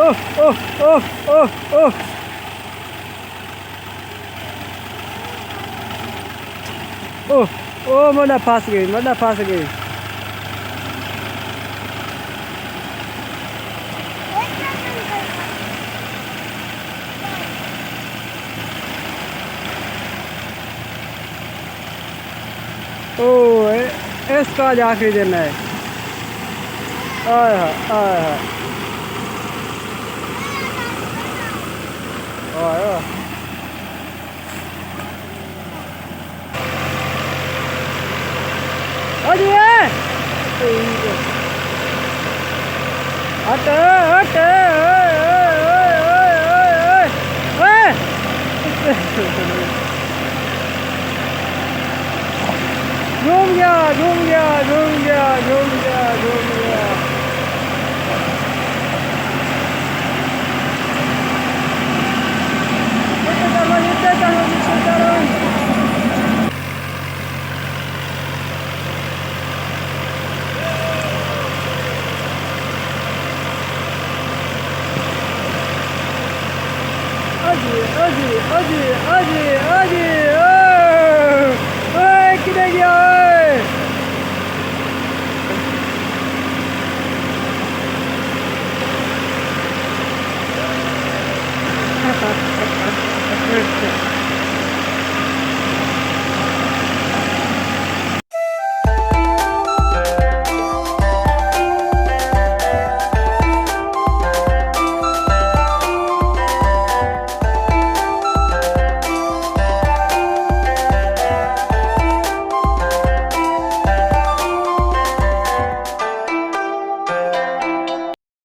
ओह ओह ओह ओह ओह ओह ओ मोला फंस गई, मोला फंस गई। ओ इसका आज आखिरी दिन है। आय हाय आय हाय आय हाय। अरे हट हट झूम गया झूम गया झूम गया झूम गया झूम गया। नीचे चलो नीचे चलो नीचे चलो।